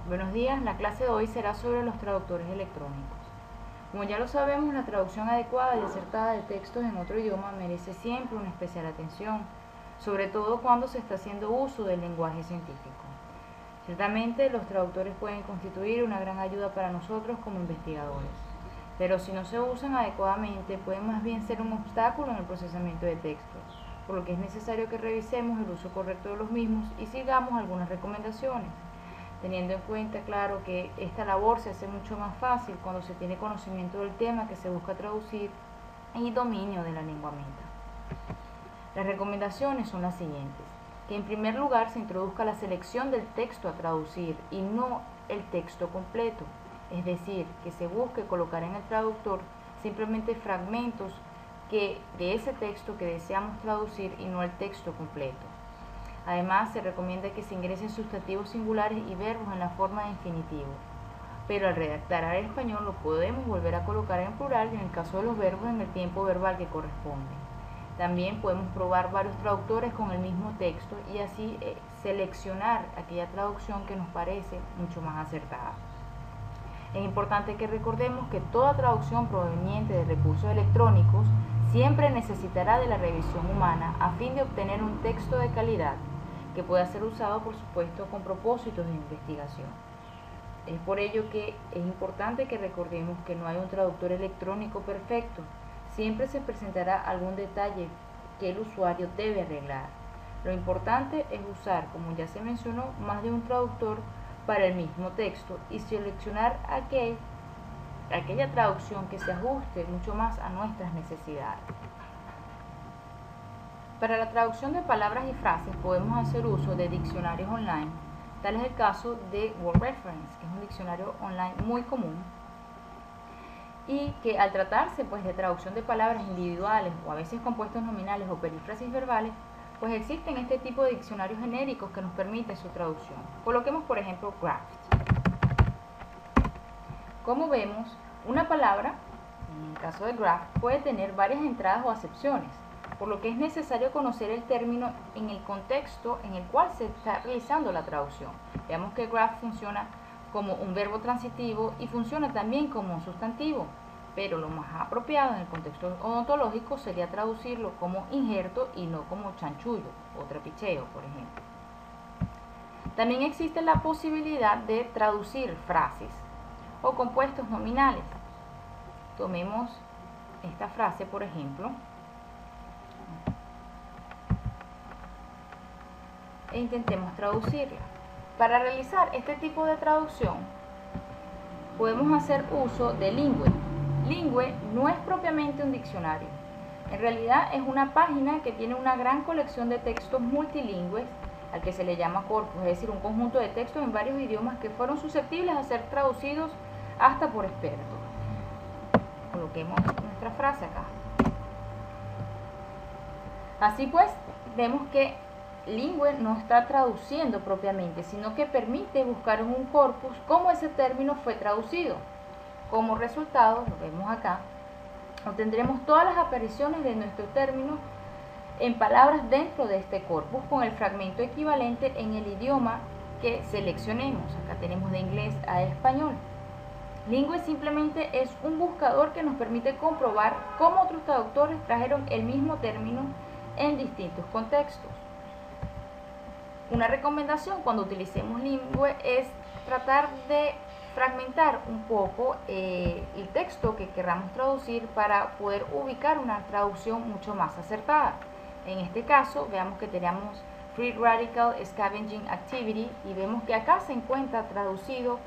Buenos días, la clase de hoy será sobre los traductores electrónicos. Como ya lo sabemos, la traducción adecuada y acertada de textos en otro idioma merece siempre una especial atención, sobre todo cuando se está haciendo uso del lenguaje científico. Ciertamente, los traductores pueden constituir una gran ayuda para nosotros como investigadores, pero si no se usan adecuadamente, pueden más bien ser un obstáculo en el procesamiento de textos, por lo que es necesario que revisemos el uso correcto de los mismos y sigamos algunas recomendaciones, teniendo en cuenta, claro, que esta labor se hace mucho más fácil cuando se tiene conocimiento del tema que se busca traducir y dominio de la lengua meta. Las recomendaciones son las siguientes: que en primer lugar se introduzca la selección del texto a traducir y no el texto completo, es decir, que se busque colocar en el traductor simplemente fragmentos de ese texto que deseamos traducir y no el texto completo. Además, se recomienda que se ingresen sustantivos singulares y verbos en la forma de infinitivo, pero al redactar al español lo podemos volver a colocar en plural en el caso de los verbos en el tiempo verbal que corresponde. También podemos probar varios traductores con el mismo texto y así seleccionar aquella traducción que nos parece mucho más acertada. Es importante que recordemos que toda traducción proveniente de recursos electrónicos siempre necesitará de la revisión humana a fin de obtener un texto de calidad que pueda ser usado, por supuesto, con propósitos de investigación. Es por ello que es importante que recordemos que no hay un traductor electrónico perfecto. Siempre se presentará algún detalle que el usuario debe arreglar. Lo importante es usar, como ya se mencionó, más de un traductor para el mismo texto y seleccionar aquella traducción que se ajuste mucho más a nuestras necesidades. Para la traducción de palabras y frases podemos hacer uso de diccionarios online. Tal es el caso de Word Reference, que es un diccionario online muy común y que al tratarse de traducción de palabras individuales o a veces compuestos nominales o perífrasis verbales, existen este tipo de diccionarios genéricos que nos permiten su traducción. Coloquemos por ejemplo graft. Como vemos, una palabra, en el caso de graft, puede tener varias entradas o acepciones, por lo que es necesario conocer el término en el contexto en el cual se está realizando la traducción. Veamos que graft funciona como un verbo transitivo y funciona también como un sustantivo, pero lo más apropiado en el contexto odontológico sería traducirlo como injerto y no como chanchullo o trapicheo, por ejemplo. También existe la posibilidad de traducir frases o compuestos nominales. Tomemos esta frase, por ejemplo, e intentemos traducirla. Para realizar este tipo de traducción podemos hacer uso de Lingüe. Lingüe no es propiamente un diccionario. En realidad es una página que tiene una gran colección de textos multilingües, al que se le llama corpus, es decir, un conjunto de textos en varios idiomas que fueron susceptibles a ser traducidos hasta por expertos. Coloquemos nuestra frase acá. Así pues, vemos que Lingüe no está traduciendo propiamente, sino que permite buscar en un corpus cómo ese término fue traducido. Como resultado, lo vemos acá, obtendremos todas las apariciones de nuestro término en palabras dentro de este corpus con el fragmento equivalente en el idioma que seleccionemos. Acá tenemos de inglés a español. Lingüe simplemente es un buscador que nos permite comprobar cómo otros traductores trajeron el mismo término en distintos contextos. Una recomendación cuando utilicemos Lingüe es tratar de fragmentar un poco el texto que queramos traducir para poder ubicar una traducción mucho más acertada. En este caso, veamos que tenemos Free Radical Scavenging Activity y vemos que acá se encuentra traducido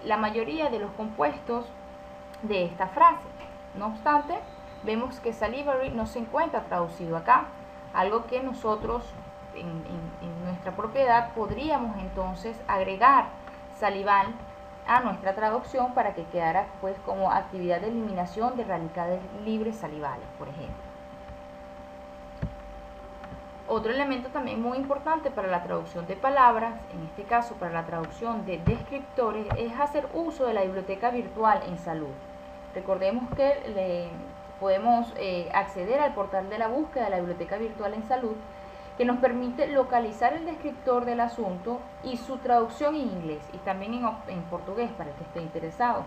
la mayoría de los compuestos de esta frase. No obstante, vemos que salivary no se encuentra traducido acá, algo que nosotros en nuestra propiedad podríamos entonces agregar salival a nuestra traducción para que quedara como actividad de eliminación de radicales libres salivales, por ejemplo. Otro elemento también muy importante para la traducción de palabras, en este caso para la traducción de descriptores, es hacer uso de la biblioteca virtual en salud. Recordemos que podemos acceder al portal de la búsqueda de la biblioteca virtual en salud, que nos permite localizar el descriptor del asunto y su traducción en inglés y también en portugués para el que esté interesado.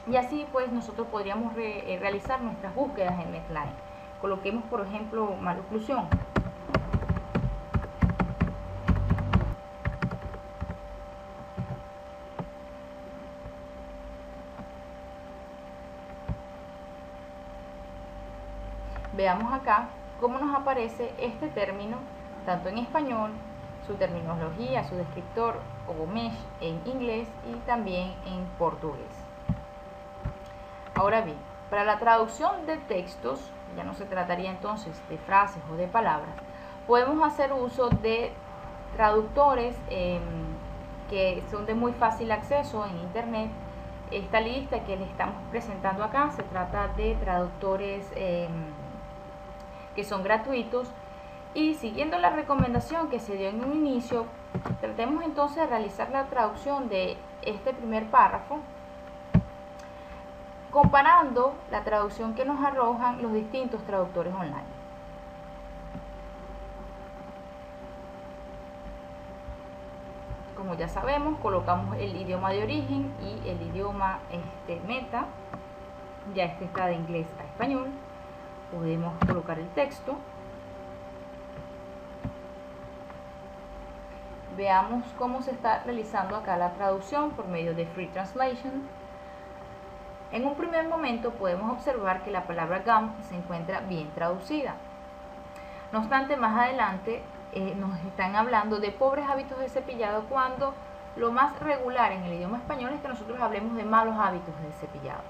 Y así pues nosotros podríamos realizar nuestras búsquedas en Medline. Coloquemos por ejemplo maloclusión. Veamos acá cómo nos aparece este término, tanto en español, su terminología, su descriptor o mesh en inglés y también en portugués. Ahora bien, para la traducción de textos, ya no se trataría entonces de frases o de palabras, podemos hacer uso de traductores que son de muy fácil acceso en internet. Esta lista que les estamos presentando acá se trata de traductores que son gratuitos, y siguiendo la recomendación que se dio en un inicio, tratemos entonces de realizar la traducción de este primer párrafo comparando la traducción que nos arrojan los distintos traductores online. Como ya sabemos, colocamos el idioma de origen y el idioma meta. Ya este está de inglés a español. Podemos colocar el texto. Veamos cómo se está realizando acá la traducción por medio de Free Translation. En un primer momento podemos observar que la palabra gum se encuentra bien traducida. No obstante, más adelante nos están hablando de pobres hábitos de cepillado, cuando lo más regular en el idioma español es que nosotros hablemos de malos hábitos de cepillado.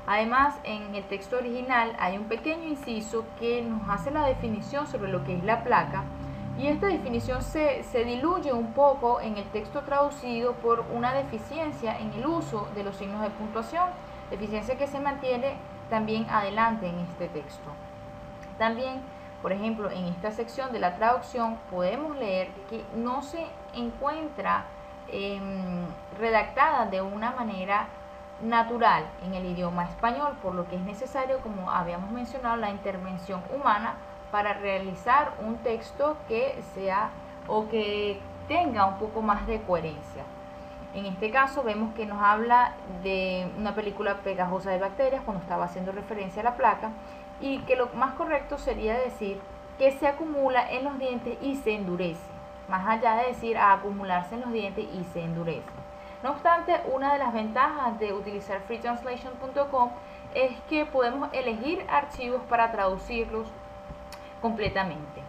Además, en el texto original hay un pequeño inciso que nos hace la definición sobre lo que es la placa, y esta definición se diluye un poco en el texto traducido por una deficiencia en el uso de los signos de puntuación, deficiencia que se mantiene también adelante en este texto. También, por ejemplo, en esta sección de la traducción podemos leer que no se encuentra redactada de una manera natural en el idioma español, por lo que es necesario, como habíamos mencionado, la intervención humana para realizar un texto que sea o que tenga un poco más de coherencia. En este caso vemos que nos habla de una película pegajosa de bacterias cuando estaba haciendo referencia a la placa, y que lo más correcto sería decir que se acumula en los dientes y se endurece, más allá de decir a acumularse en los dientes y se endurece. No obstante, una de las ventajas de utilizar freetranslation.com es que podemos elegir archivos para traducirlos completamente.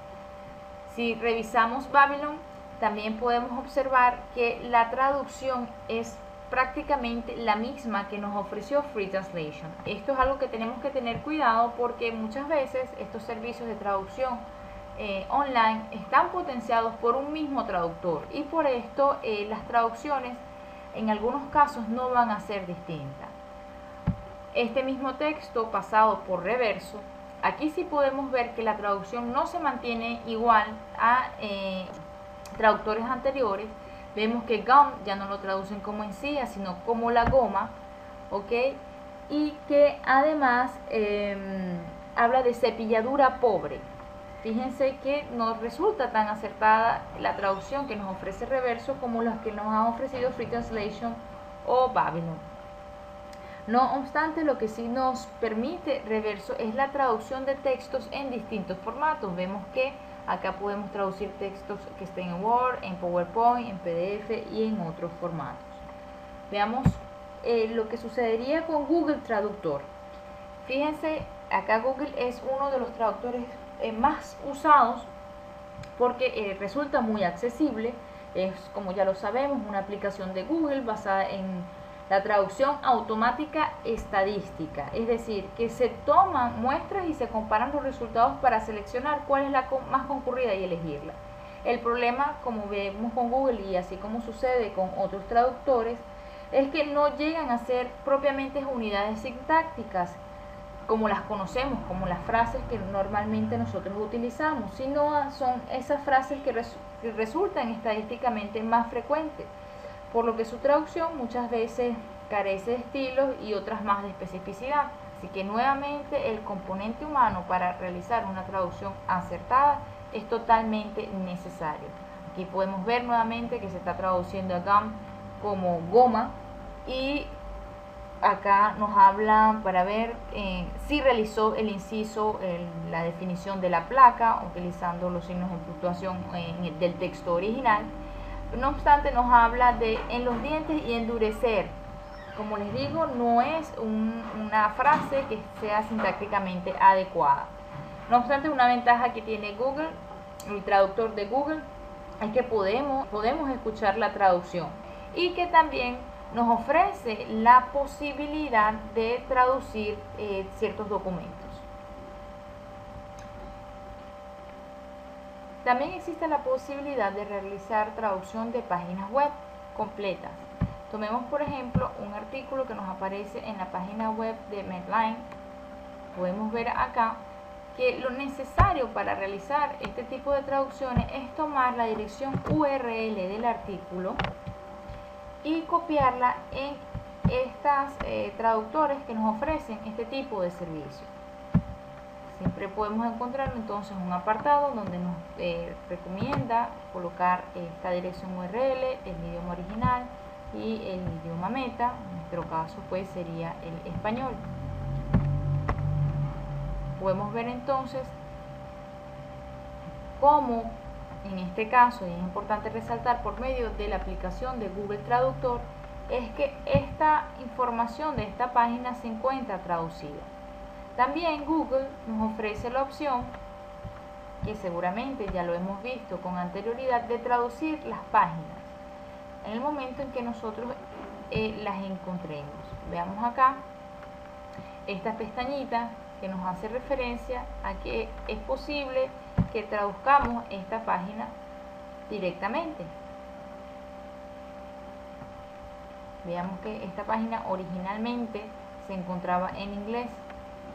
Si revisamos Babylon, también podemos observar que la traducción es prácticamente la misma que nos ofreció Free Translation. Esto es algo que tenemos que tener cuidado, porque muchas veces estos servicios de traducción online están potenciados por un mismo traductor, y por esto las traducciones en algunos casos no van a ser distintas. Este mismo texto pasado por reverso, aquí sí podemos ver que la traducción no se mantiene igual a traductores anteriores. Vemos que gum ya no lo traducen como encía, sino como la goma, ¿ok? Y que además habla de cepilladura pobre. Fíjense que no resulta tan acertada la traducción que nos ofrece reverso como las que nos ha ofrecido Free Translation o Babylon. No obstante, lo que sí nos permite reverso es la traducción de textos en distintos formatos. Vemos que acá podemos traducir textos que estén en Word, en PowerPoint, en PDF y en otros formatos. Veamos lo que sucedería con Google Traductor. Fíjense, acá Google es uno de los traductores más usados porque resulta muy accesible. Es, como ya lo sabemos, una aplicación de Google basada en la traducción automática estadística, es decir, que se toman muestras y se comparan los resultados para seleccionar cuál es la más concurrida y elegirla. El problema, como vemos con Google y así como sucede con otros traductores, es que no llegan a ser propiamente unidades sintácticas como las conocemos, como las frases que normalmente nosotros utilizamos, sino son esas frases que resultan estadísticamente más frecuentes, por lo que su traducción muchas veces carece de estilos y otras más de especificidad. Así que nuevamente el componente humano para realizar una traducción acertada es totalmente necesario. Aquí podemos ver nuevamente que se está traduciendo a gum como goma, y acá nos habla para ver si realizó el inciso, la definición de la placa utilizando los signos de puntuación del texto original. No obstante, nos habla de en los dientes y endurecer. Como les digo, no es una frase que sea sintácticamente adecuada. No obstante, una ventaja que tiene Google, el traductor de Google, es que podemos escuchar la traducción, y que también nos ofrece la posibilidad de traducir ciertos documentos. También existe la posibilidad de realizar traducción de páginas web completas. Tomemos por ejemplo un artículo que nos aparece en la página web de Medline. Podemos ver acá que lo necesario para realizar este tipo de traducciones es tomar la dirección URL del artículo y copiarla en estas traductores que nos ofrecen este tipo de servicio. Siempre podemos encontrar entonces un apartado donde nos recomienda colocar esta dirección URL, el idioma original y el idioma meta. En nuestro caso pues sería el español. Podemos ver entonces cómo en este caso, y es importante resaltar por medio de la aplicación de Google Traductor, es que esta información de esta página se encuentra traducida. También Google nos ofrece la opción, que seguramente ya lo hemos visto con anterioridad, de traducir las páginas en el momento en que nosotros las encontremos. Veamos acá esta pestañita que nos hace referencia a que es posible que traduzcamos esta página directamente. Veamos que esta página originalmente se encontraba en inglés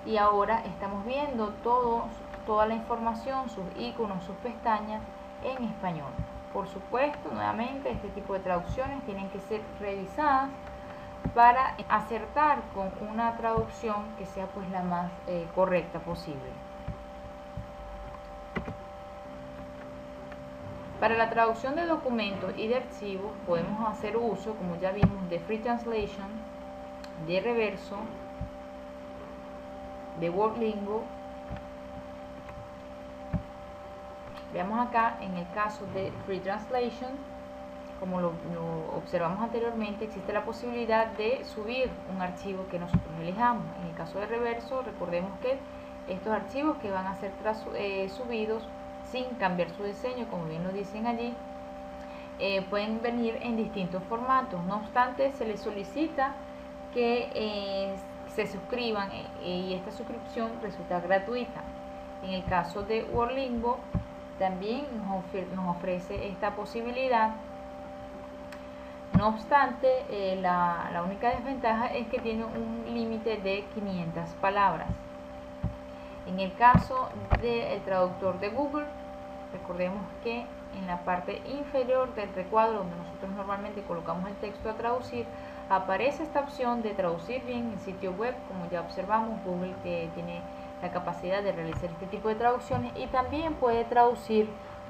y ahora estamos viendo toda la información, sus iconos, sus pestañas en español. Por supuesto, nuevamente, este tipo de traducciones tienen que ser revisadas para acertar con una traducción que sea pues la más correcta posible. Para la traducción de documentos y de archivos podemos hacer uso, como ya vimos, de Free Translation, de Reverso, de WordLingo. Veamos acá, en el caso de Free Translation, como lo observamos anteriormente, existe la posibilidad de subir un archivo que nosotros elijamos. En el caso de Reverso, recordemos que estos archivos que van a ser subidos sin cambiar su diseño, como bien lo dicen allí, pueden venir en distintos formatos. No obstante, se les solicita que se suscriban y esta suscripción resulta gratuita. En el caso de WordLingo también nos ofrece esta posibilidad. No obstante, la única desventaja es que tiene un límite de 500 palabras. En el caso del traductor de Google, recordemos que en la parte inferior del recuadro, donde nosotros normalmente colocamos el texto a traducir, aparece esta opción de traducir bien el sitio web. Como ya observamos, Google tiene la capacidad de realizar este tipo de traducciones y también puede traducir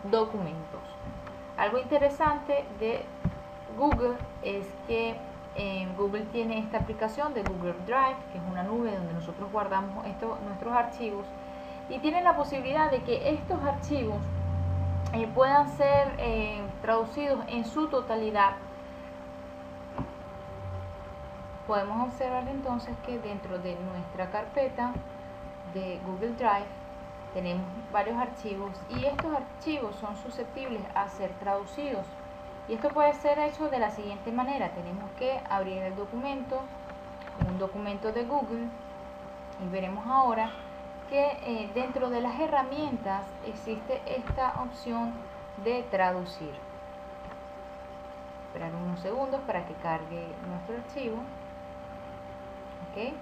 documentos. Algo interesante de Google es que Google tiene esta aplicación de Google Drive, que es una nube donde nosotros guardamos nuestros archivos, y tiene la posibilidad de que estos archivos puedan ser traducidos en su totalidad. Podemos observar entonces que dentro de nuestra carpeta de Google Drive tenemos varios archivos y estos archivos son susceptibles a ser traducidos. Y esto puede ser hecho de la siguiente manera. Tenemos que abrir el documento, un documento de Google, y veremos ahora que dentro de las herramientas existe esta opción de traducir. Esperar unos segundos para que cargue nuestro archivo. ¿Okay?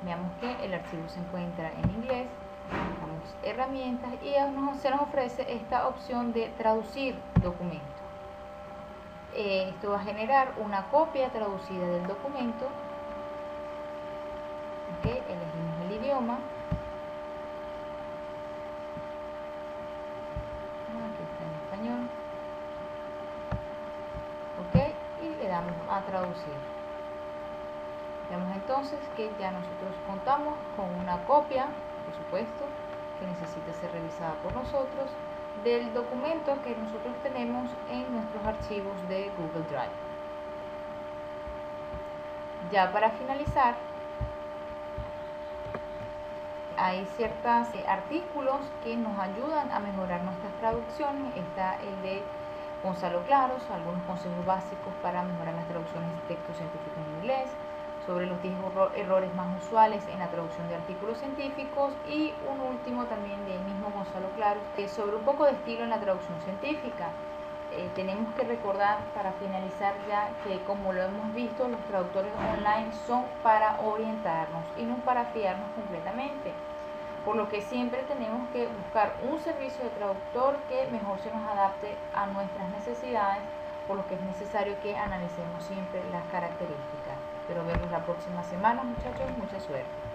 Veamos que el archivo se encuentra en inglés. Damos herramientas y se nos ofrece esta opción de traducir documento. Esto va a generar una copia traducida del documento. ¿Okay? Elegimos el idioma a traducir. Vemos entonces que ya nosotros contamos con una copia, por supuesto, que necesita ser revisada por nosotros, del documento que nosotros tenemos en nuestros archivos de Google Drive. Ya para finalizar, hay ciertos artículos que nos ayudan a mejorar nuestras traducciones. Está el de Gonzalo Claros, algunos consejos básicos para mejorar las traducciones de textos científicos en inglés, sobre los 10 errores más usuales en la traducción de artículos científicos, y un último también del mismo Gonzalo Claros, que es sobre un poco de estilo en la traducción científica. Tenemos que recordar, para finalizar ya, que como lo hemos visto, los traductores online son para orientarnos y no para fiarnos completamente, por lo que siempre tenemos que buscar un servicio de traductor que mejor se nos adapte a nuestras necesidades, por lo que es necesario que analicemos siempre las características. Espero verlos la próxima semana, muchachos. Mucha suerte.